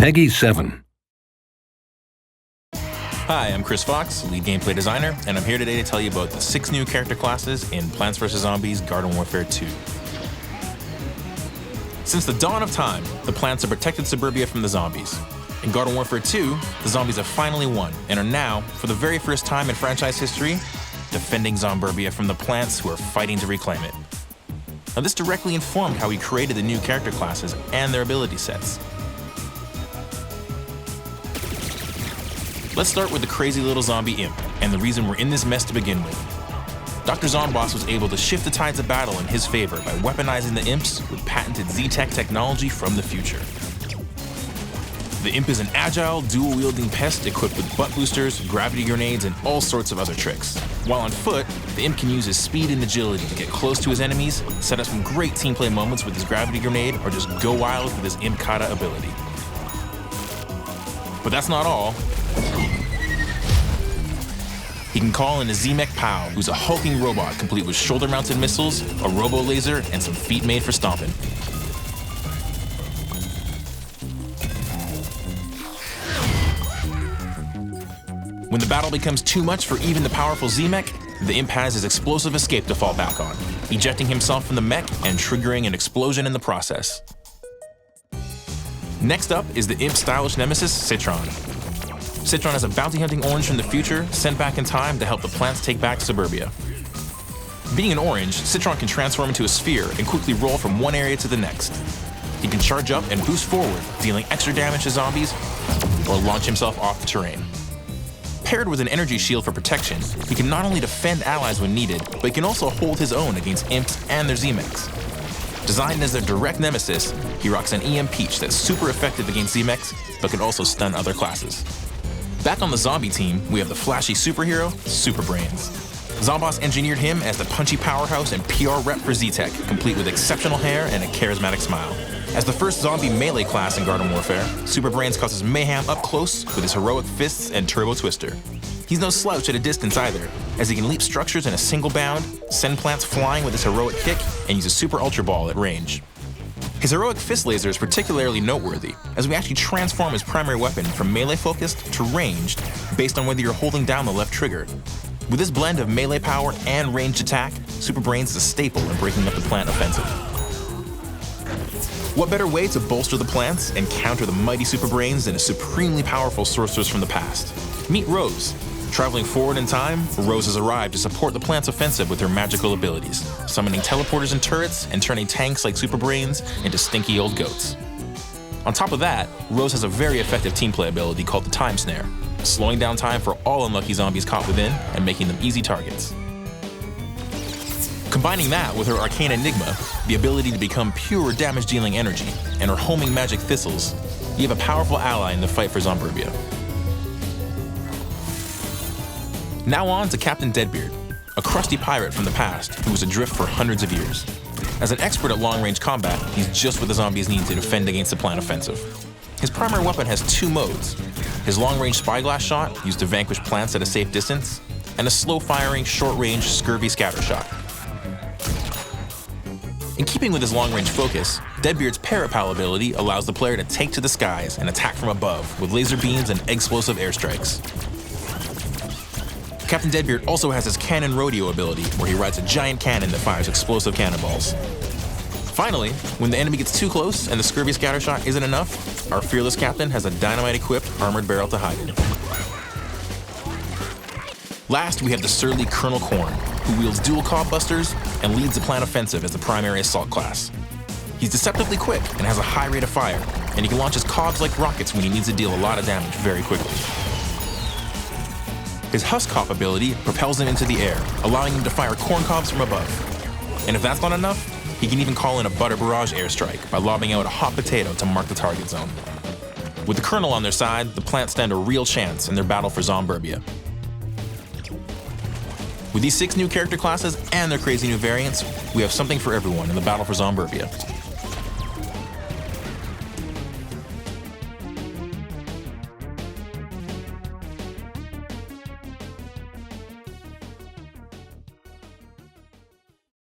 Peggy 7. Hi, I'm Chris Fox, lead gameplay designer, and I'm here today to tell you about the 6 new character classes in Plants vs. Zombies Garden Warfare 2. Since the dawn of time, the plants have protected Suburbia from the zombies. In Garden Warfare 2, the zombies have finally won and are now, for the very first time in franchise history, defending Zomburbia from the plants who are fighting to reclaim it. Now, this directly informed how we created the new character classes and their ability sets. Let's start with the crazy little zombie imp, and the reason we're in this mess to begin with. Dr. Zomboss was able to shift the tides of battle in his favor by weaponizing the imps with patented Z-Tech technology from the future. The imp is an agile, dual-wielding pest equipped with butt boosters, gravity grenades, and all sorts of other tricks. While on foot, the imp can use his speed and agility to get close to his enemies, set up some great team play moments with his gravity grenade, or just go wild with his imp kata ability. But that's not all. He can call in a Z-Mech Pow, who's a hulking robot complete with shoulder-mounted missiles, a robo-laser, and some feet made for stomping. When the battle becomes too much for even the powerful Z-Mech, the imp has his explosive escape to fall back on, ejecting himself from the mech and triggering an explosion in the process. Next up is the imp's stylish nemesis, Citron. Citron is a bounty-hunting orange from the future sent back in time to help the plants take back Suburbia. Being an orange, Citron can transform into a sphere and quickly roll from one area to the next. He can charge up and boost forward, dealing extra damage to zombies, or launch himself off the terrain. Paired with an energy shield for protection, he can not only defend allies when needed, but he can also hold his own against imps and their Z-Mechs. Designed as their direct nemesis, he rocks an EM Peach that's super effective against Z-Mechs, but can also stun other classes. Back on the zombie team, we have the flashy superhero, Super Brains. Zomboss engineered him as the punchy powerhouse and PR rep for Z-Tech, complete with exceptional hair and a charismatic smile. As the first zombie melee class in Garden Warfare, Super Brains causes mayhem up close with his heroic fists and turbo twister. He's no slouch at a distance either, as he can leap structures in a single bound, send plants flying with his heroic kick, and use a super ultra ball at range. His heroic fist laser is particularly noteworthy, as we actually transform his primary weapon from melee-focused to ranged based on whether you're holding down the left trigger. With this blend of melee power and ranged attack, Super Brains is a staple in breaking up the plant offensive. What better way to bolster the plants and counter the mighty Super Brains than a supremely powerful sorceress from the past? Meet Rose. Traveling forward in time, Rose has arrived to support the plant's offensive with her magical abilities, summoning teleporters and turrets and turning tanks like Super Brains into stinky old goats. On top of that, Rose has a very effective team play ability called the Time Snare, slowing down time for all unlucky zombies caught within and making them easy targets. Combining that with her Arcane Enigma, the ability to become pure damage-dealing energy, and her homing magic thistles, you have a powerful ally in the fight for Zomburbia. Now on to Captain Deadbeard, a crusty pirate from the past who was adrift for hundreds of years. As an expert at long-range combat, he's just what the zombies need to defend against the plant offensive. His primary weapon has 2 modes: his long-range spyglass shot, used to vanquish plants at a safe distance, and a slow-firing, short-range scurvy scatter shot. In keeping with his long-range focus, Deadbeard's Parapal ability allows the player to take to the skies and attack from above with laser beams and explosive airstrikes. Captain Deadbeard also has his Cannon Rodeo ability, where he rides a giant cannon that fires explosive cannonballs. Finally, when the enemy gets too close and the scurvy scatter shot isn't enough, our fearless captain has a dynamite-equipped armored barrel to hide it. Last, we have the surly Colonel Korn, who wields dual cob busters and leads the plant offensive as the primary assault class. He's deceptively quick and has a high rate of fire, and he can launch his cogs like rockets when he needs to deal a lot of damage very quickly. His Huskop ability propels him into the air, allowing him to fire corn cobs from above. And if that's not enough, he can even call in a butter barrage airstrike by lobbing out a hot potato to mark the target zone. With the Colonel on their side, the plants stand a real chance in their battle for Zomburbia. With these 6 new character classes and their crazy new variants, we have something for everyone in the battle for Zomburbia.